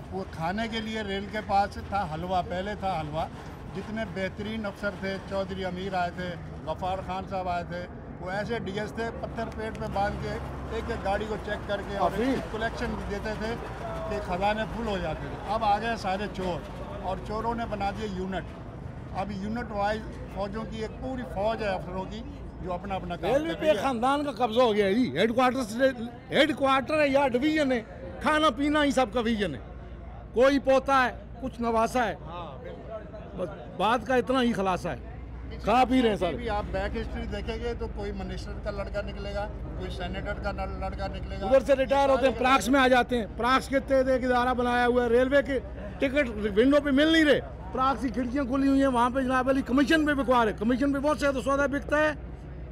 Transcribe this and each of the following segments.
वो खाने के लिए रेल के पास था हलवा, पहले था हलवा। जितने बेहतरीन अफसर थे, चौधरी अमीर आए थे, गफ़ार खान साहब आए थे, वो ऐसे डीएस थे, पत्थर पेट पे बांध के एक एक गाड़ी को चेक करके और कलेक्शन भी देते थे कि खजाने फुल हो जाते थे। अब आ गए सारे चोर और चोरों ने बना दिए यूनिट। अब यूनिट वाइज फौजों की एक पूरी फौज है अफसरों की जो अपना अपना काम रेलवे पे खानदान का कब्जा हो गया है जी। हेडक्वार्टर है या डिवीजन है, खाना पीना ही सबका विजन है। कोई पोता है, कुछ नवासा है, बस बात का इतना ही खुलासा है। खा पी रहे हैं सर। भी आप बैक हिस्ट्री देखेंगे तो कोई मिनिस्टर का लड़का निकलेगा, कोई सेनेटर का लड़का निकलेगा। उधर से रिटायर होते हैं, प्राक्स में आ जाते हैं। प्राक्स के तहत एक इदारा बनाया हुआ है, रेलवे के टिकट विंडो पे मिल नहीं रहे, प्राक्स की खिड़कियां खुली हुई हैं, वहाँ पे जनाब अली कमीशन पे बिकवा रहे। कमीशन पे बहुत से सौदा बिकता है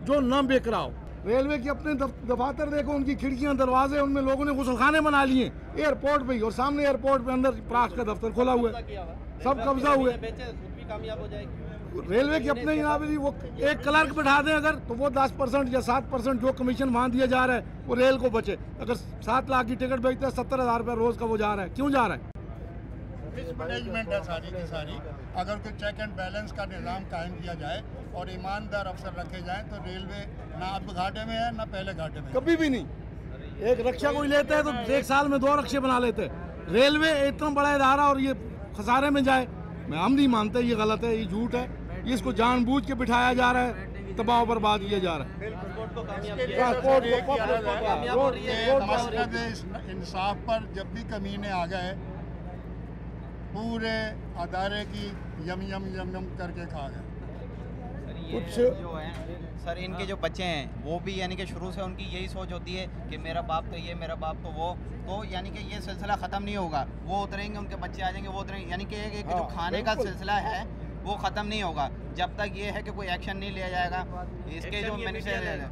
जो न बिक रहा हो। रेलवे की अपने दफातर देखो, उनकी खिड़कियां दरवाजे, उनमें लोगों ने गुसलखाने बना लिए एयरपोर्ट पे ही, और सामने एयरपोर्ट पे अंदर प्राक्स का दफ्तर खोला हुआ है, सब कब्जा हुए। रेलवे की अपने जनाब अली वो एक क्लर्क बैठा दें अगर, तो वो 10% या 7% जो कमीशन वहाँ दिया जा रहा है वो रेल को बचे। अगर 7 लाख की टिकट बेचते हैं, 70,000 रुपये रोज का वो जा रहा है। क्यों जा रहा है? मैनेजमेंट है सारी की सारी। अगर कोई चेक एंड बैलेंस का निज़ाम कायम किया जाए और ईमानदार अफसर रखे जाएं तो रेलवे ना अब घाटे में है ना पहले घाटे में। कभी भी नहीं। एक रक्षा कोई लेता है तो एक साल में 2 रक्षे बना लेते हैं। रेलवे इतना बड़ा इदारा और ये खसारे में जाए, हम नहीं मानते, ये गलत है, ये झूठ है। इसको जानबूझ के बिठाया जा रहा है, तबाह बर्बाद किया जा रहा है। इंसाफ पर जब भी कमीने आ गए, पूरे अदारे की यम यम यम यम करके खा गए। कुछ जो है सर, इनके जो बच्चे हैं वो भी यानी कि शुरू से उनकी यही सोच होती है कि मेरा बाप तो ये, मेरा बाप तो वो, तो यानी कि ये सिलसिला ख़त्म नहीं होगा। वो उतरेंगे, उनके बच्चे आ जाएंगे, वो उतरेंगे, यानी कि एक जो खाने का सिलसिला है वो ख़त्म नहीं होगा जब तक ये है कि कोई एक्शन नहीं लिया जाएगा। इसके जो मैनेजर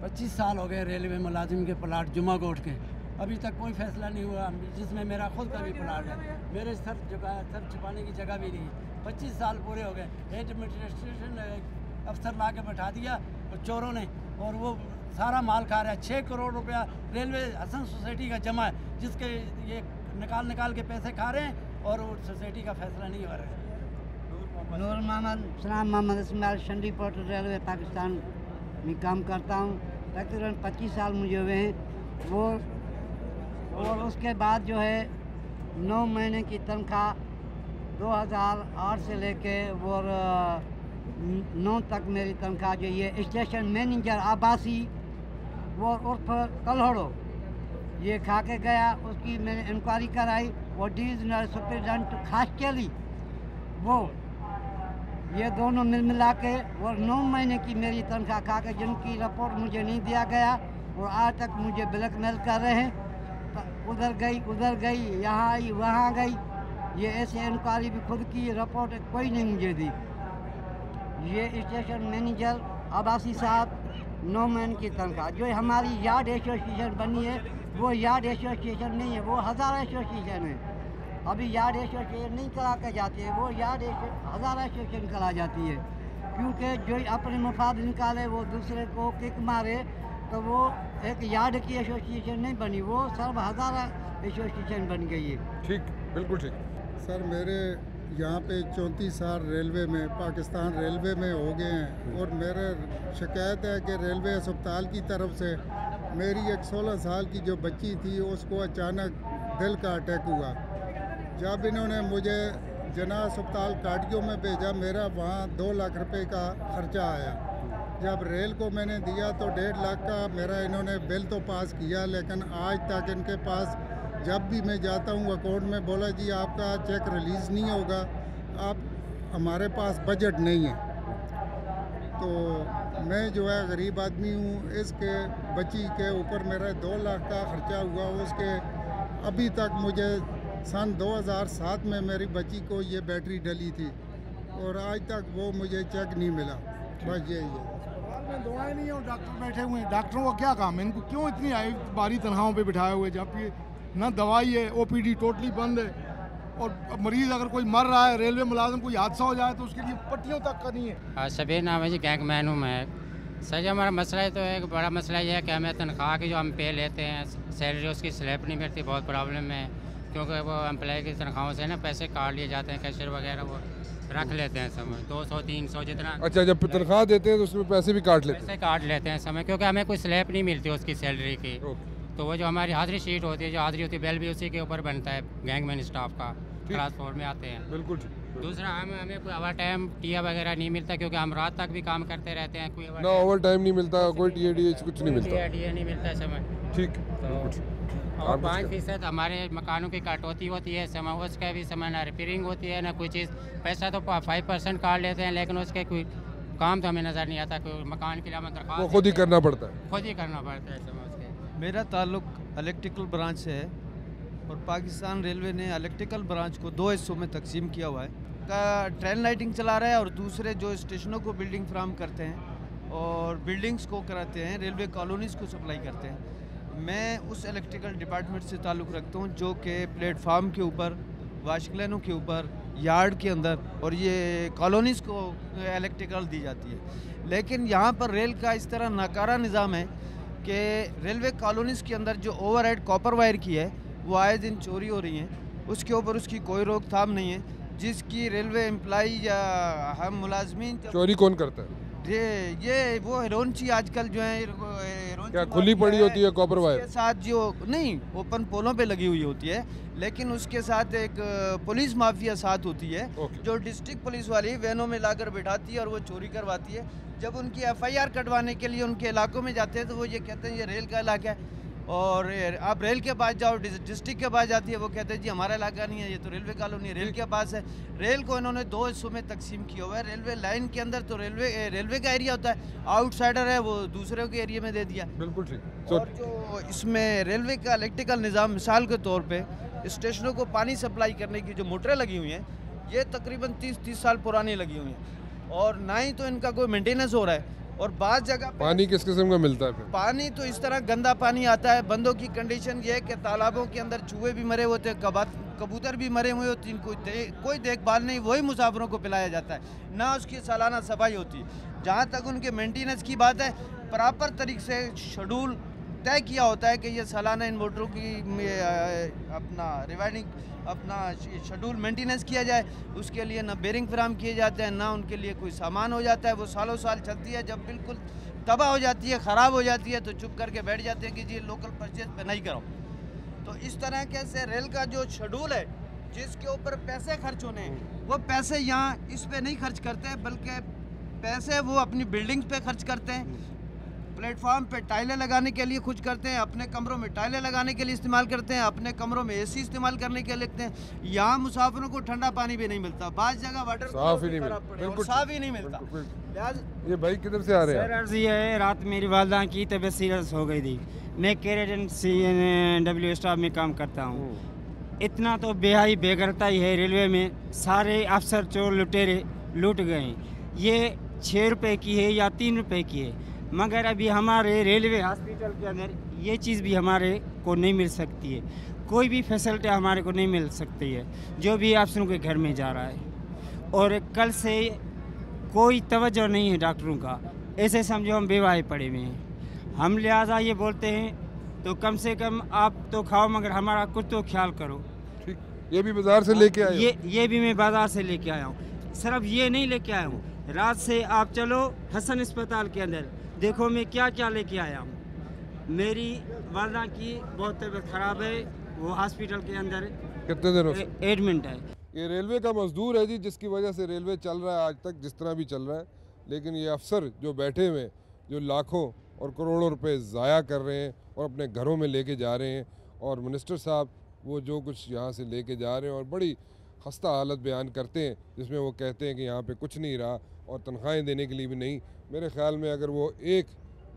25 साल हो गए रेलवे मुलाजिम के प्लाट जुमा कोट के, अभी तक कोई फैसला नहीं हुआ, जिसमें मेरा खुद का भी प्लाट है। मेरे सर छुपाने की जगह भी नहीं। 25 साल पूरे हो गए। एडमिनिस्ट्रेशन अफसर ला के बैठा दिया और चोरों ने, और वो सारा माल खा रहा है। 6 करोड़ रुपया रेलवे हसन सोसाइटी का जमा है, जिसके ये निकाल के पैसे खा रहे हैं और वो सोसाइटी का फैसला नहीं हो रहा है। नूर मोहम्मद, सलाम मोहम्मद इस्माइल, शंडी पोर्ट रेलवे पाकिस्तान में काम करता हूँ। तकरीबन 25 साल मुझे हुए हैं वो। और उसके बाद जो है 9 महीने की तनख्वाह 2008 से लेके और 9 तक मेरी तनख्वाह जो ये स्टेशन मैनेजर आबासी वो उर्फ कल्हड़ो ये खा के गया। उसकी मैंने इंक्वायरी कराई, वो डिविजनल सुपरिटेंडेंट खास केली, वो ये दोनों मिला के और 9 महीने की मेरी तनख्वाह खा के, जिनकी रिपोर्ट मुझे नहीं दिया गया और आज तक मुझे ब्लैकमेल कर रहे हैं। उधर गई, यहाँ आई, वहाँ गई, ये ऐसे इंक्वायरी भी खुद की, रिपोर्ट कोई नहीं मुझे दी। ये स्टेशन मैनेजर आबासी साहब 9 महीने की तनख्वाह। जो हमारी यार्ड एसोसिएशन बनी है वो यार्ड एसोसिएशन नहीं है, वो हज़ार एसोसिएशन है। अभी यार्ड एसोसिएशन नहीं करा के जाती है, वो यार्ड हज़ार एसोसिएशन करा जाती है। क्योंकि जो अपने मुफाद निकाले वो दूसरे को किक मारे, तो वो एक यार्ड की एसोसिएशन नहीं बनी, वो सर्व हज़ारा एसोसिएशन बन गई है। ठीक, बिल्कुल ठीक। सर मेरे यहाँ पे 34 साल रेलवे में, पाकिस्तान रेलवे में हो गए हैं और मेरे शिकायत है कि रेलवे अस्पताल की तरफ से मेरी एक 16 साल की जो बच्ची थी उसको अचानक दिल का अटैक हुआ। जब इन्होंने मुझे जना अस्पताल काटियों में भेजा, मेरा वहाँ 2 लाख रुपए का खर्चा आया। जब रेल को मैंने दिया तो 1.5 लाख का मेरा इन्होंने बिल तो पास किया, लेकिन आज तक इनके पास जब भी मैं जाता हूँ अकाउंट में बोला जी आपका चेक रिलीज़ नहीं होगा, आप हमारे पास बजट नहीं है। तो मैं जो है गरीब आदमी हूँ, इसके बच्ची के ऊपर मेरा 2 लाख का खर्चा हुआ। उसके अभी तक मुझे सन 2007 में मेरी बच्ची को ये बैटरी डली थी और आज तक वो मुझे चेक नहीं मिला। बस यही है। दवाएं नहीं है और डॉक्टर बैठे हुए हैं। डॉक्टरों का क्या काम है? इनको क्यों इतनी भारी तनख्वाहों पे बिठाए हुए, जबकि ना दवाई है, ओपीडी टोटली बंद है, और मरीज़ अगर कोई मर रहा है, रेलवे मुलाजिम कोई हादसा हो जाए तो उसके लिए पट्टियों तक का नहीं है। शबीर नाम है जी, गैंग मैन हूँ मैं। सर जी हमारा मसला है, तो एक बड़ा मसला ये है कि हमें तनख्वाह की जो हम पे लेते हैं सैलरी उसकी स्लैब नहीं मिलती, बहुत प्रॉब्लम है। क्योंकि वो एम्प्लॉय की तनख्वाहों से ना पैसे काट लिए जाते हैं, कैशियर वगैरह वो रख लेते हैं समय 200-300 जितना। अच्छा, जब तनख्वाह देते हैं तो उसमें पैसे भी काट लेते पैसे काट लेते हैं समय, क्योंकि हमें कोई स्लैब नहीं मिलती उसकी सैलरी की। हैं? तो वो जो हमारी हाजिरी शीट होती है, जो हाजिरी होती है, बिल भी उसी के ऊपर बनता है गैंगमैन स्टाफ का, क्लास 4 में आते हैं। बिल्कुल ठीक। दूसरा हमें कोई ओवर टाइम टिया वगैरह नहीं मिलता, क्योंकि हम रात तक भी काम करते रहते हैं। कोई ना ओवर टाइम नहीं मिलता, कोई टीएडी कुछ नहीं मिलता। टीए नहीं मिलता समय। ठीक, तो और 5% हमारे मकानों की कटौती होती है समय, उसका भी समय ना रिपेयरिंग होती है ना कोई चीज़। पैसा तो 5% काट लेते हैं, लेकिन उसके कोई काम तो हमें नज़र नहीं आता। कोई मकान के लिए हमें वो दरख्वास्त खुद ही करना पड़ता है। खुद ही करना पड़ता है समय उसके। मेरा ताल्लुक इलेक्ट्रिकल ब्रांच से है और पाकिस्तान रेलवे ने इलेक्ट्रिकल ब्रांच को 2 हिस्सों में तकसीम किया हुआ है। का ट्रेन लाइटिंग चला रहा है और दूसरे जो स्टेशनों को बिल्डिंग फ्राहम करते हैं और बिल्डिंग्स को कराते हैं, रेलवे कॉलोनीज़ को सप्लाई करते हैं। मैं उस इलेक्ट्रिकल डिपार्टमेंट से ताल्लुक़ रखता हूँ जो कि प्लेटफार्म के ऊपर, वाशक्लैनों के ऊपर, यार्ड के अंदर और ये कॉलोनीज़ को इलेक्ट्रिकल दी जाती है। लेकिन यहाँ पर रेल का इस तरह नाकारा निज़ाम है कि रेलवे कॉलोनीज़ के अंदर जो ओवरहेड कॉपर वायर की है वो आए दिन चोरी हो रही हैं, उसके ऊपर उसकी कोई रोकथाम नहीं है। जिसकी रेलवे एम्प्लाई या हम मुलाजमीन चोरी कौन करता है? ये वो हेरोनची आजकल जो है हेरोन क्या खुली पड़ी होती है कॉपर वायर? उसके साथ जो नहीं ओपन पोलों पे लगी हुई होती है, लेकिन उसके साथ एक पुलिस माफिया साथ होती है जो डिस्ट्रिक्ट पुलिस वाली वैनों में लाकर बिठाती है और वो चोरी करवाती है। जब उनकी एफआईआर कटवाने के लिए उनके इलाकों में जाते हैं तो वो ये कहते हैं ये रेल का इलाका है, और आप रेल के पास जाओ, डिस्ट्रिक्ट के पास जाती है, वो कहते हैं जी हमारा इलाका नहीं है, ये तो रेलवे कॉलोनी है, रेल के पास है। रेल को इन्होंने 2 हिस्सों में तकसीम किया हुआ है। रेलवे लाइन के अंदर तो रेलवे का एरिया होता है, आउटसाइडर है वो दूसरे के एरिया में दे दिया। बिल्कुल ठीक। और जो इसमें रेलवे का इलेक्ट्रिकल निज़ाम, मिसाल के तौर पर स्टेशनों को पानी सप्लाई करने की जो मोटरें लगी हुई हैं, ये तकरीबन 30 साल पुरानी लगी हुई हैं और ना ही तो इनका कोई मेंटेनेंस हो रहा है। और बाज़ जगह पानी किस किस्म का मिलता है फिर? पानी तो इस तरह गंदा पानी आता है। बंदों की कंडीशन ये है कि तालाबों के अंदर चूहे भी मरे होते हैं, कबूतर भी मरे हुए होते हैं, कोई देखभाल नहीं, वही मुसाफिरों को पिलाया जाता है, ना उसकी सालाना सफाई होती। जहाँ तक उनके मेंटेनेंस की बात है, प्रॉपर तरीके से शेड्यूल तय किया होता है कि ये सालाना इन मोटरों की अपना रिवाइडिंग अपना शेड्यूल मेंटेनेंस किया जाए। उसके लिए ना बेरिंग फ्राहम किए जाते हैं, ना उनके लिए कोई सामान हो जाता है। वो सालों साल चलती है, जब बिल्कुल तबाह हो जाती है, ख़राब हो जाती है तो चुप करके बैठ जाते हैं कि जी लोकल परचेज पे नहीं करो। तो इस तरह के से रेल का जो शेड्यूल है जिसके ऊपर पैसे खर्च होने हैं, वो पैसे यहाँ इस पे नहीं खर्च करते, बल्कि पैसे वो अपनी बिल्डिंग्स पे खर्च करते हैं, प्लेटफॉर्म पे टाइलें लगाने के लिए कुछ करते हैं, अपने कमरों में टाइलें लगाने के लिए इस्तेमाल करते हैं, अपने कमरों में एसी इस्तेमाल करने के लिए लगते हैं। यहाँ मुसाफिरों को ठंडा पानी भी नहीं मिलता, बाज़ जगह वाटर साफ ही नहीं मिलता, बिल्कुल साफ ही नहीं मिलता। ये भाई किधर से आ रहे हैं? सर अर्ज़ ये है, रात मेरी वालदा की तबीयत सीरियस हो गई थी। मैं केरेटन CNW स्टाफ में काम करता हूँ। इतना तो बेहाई बेगरताई है रेलवे में, सारे अफसर चोर लुटेरे लूट गए। ये 6 रुपये की है या 3 रुपये की है, मगर अभी हमारे रेलवे हॉस्पिटल के अंदर ये चीज़ भी हमारे को नहीं मिल सकती है। कोई भी फैसिलिटी हमारे को नहीं मिल सकती है जो भी अफसरों के घर में जा रहा है। और कल से कोई तवज्जो नहीं है डॉक्टरों का, ऐसे समझो हम बेवाहे पड़े हुए हैं। हम लिहाजा ये बोलते हैं तो कम से कम आप तो खाओ मगर हमारा कुछ तो ख्याल करो। ठीक, ये भी बाज़ार से लेके आए? ये भी मैं बाज़ार से लेके आया हूँ। सिर्फ ये नहीं लेके आया हूँ, रात से आप चलो हसन अस्पताल के अंदर देखो मैं क्या क्या लेके आया हूँ। मेरी वालदा की बहुत तबीयत ख़राब है, वो हॉस्पिटल के अंदर कितने दिनों से एडमिट है। ये रेलवे का मजदूर है जी, जिसकी वजह से रेलवे चल रहा है आज तक जिस तरह भी चल रहा है। लेकिन ये अफसर जो बैठे हुए हैं, जो लाखों और करोड़ों रुपए ज़ाया कर रहे हैं और अपने घरों में लेके जा रहे हैं, और मिनिस्टर साहब वो जो कुछ यहाँ से लेके जा रहे हैं और बड़ी खस्ता हालत बयान करते हैं, जिसमें वो कहते हैं कि यहाँ पे कुछ नहीं रहा और तनख्वाहें देने के लिए भी नहीं। मेरे ख़्याल में अगर वो एक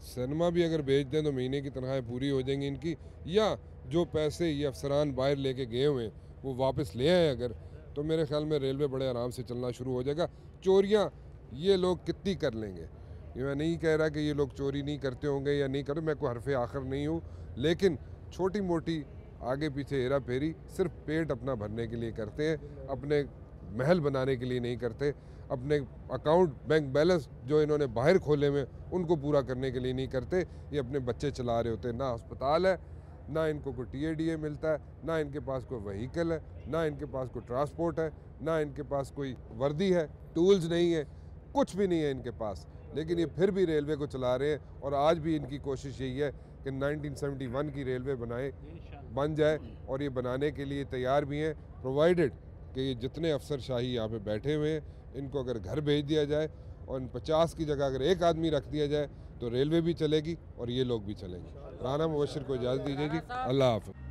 सिनेमा भी अगर बेच दें तो महीने की तनख्वाहें पूरी हो जाएंगी इनकी, या जो पैसे ये अफसरान बाहर लेके गए हुए हैं वो वापस ले आए अगर, तो मेरे ख्याल में रेलवे बड़े आराम से चलना शुरू हो जाएगा। चोरियाँ ये लोग कितनी कर लेंगे, ये मैं नहीं कह रहा कि ये लोग चोरी नहीं करते होंगे या नहीं करते, मैं कोई हरफ़े आखिर नहीं हूँ, लेकिन छोटी मोटी आगे पीछे हेरा फेरी सिर्फ पेट अपना भरने के लिए करते हैं, अपने महल बनाने के लिए नहीं करते। अपने अकाउंट बैंक बैलेंस जो इन्होंने बाहर खोले हुए उनको पूरा करने के लिए नहीं करते। ये अपने बच्चे चला रहे होते हैं, ना अस्पताल है, ना इनको कोई TADA मिलता है, ना इनके पास कोई व्हीकल है, ना इनके पास कोई ट्रांसपोर्ट है, ना इनके पास कोई वर्दी है, टूल्स नहीं है, कुछ भी नहीं है इनके पास। लेकिन ये फिर भी रेलवे को चला रहे हैं और आज भी इनकी कोशिश यही है कि 1971 की रेलवे बन जाए और ये बनाने के लिए तैयार भी हैं, प्रोवाइडेड कि ये जितने अफसरशाही यहाँ पे बैठे हुए हैं इनको अगर घर भेज दिया जाए और इन 50 की जगह अगर एक आदमी रख दिया जाए तो रेलवे भी चलेगी और ये लोग भी चलेंगे। राना मुबशिर को इजाज़त दीजिए जी, अल्लाह हाफ़िज़।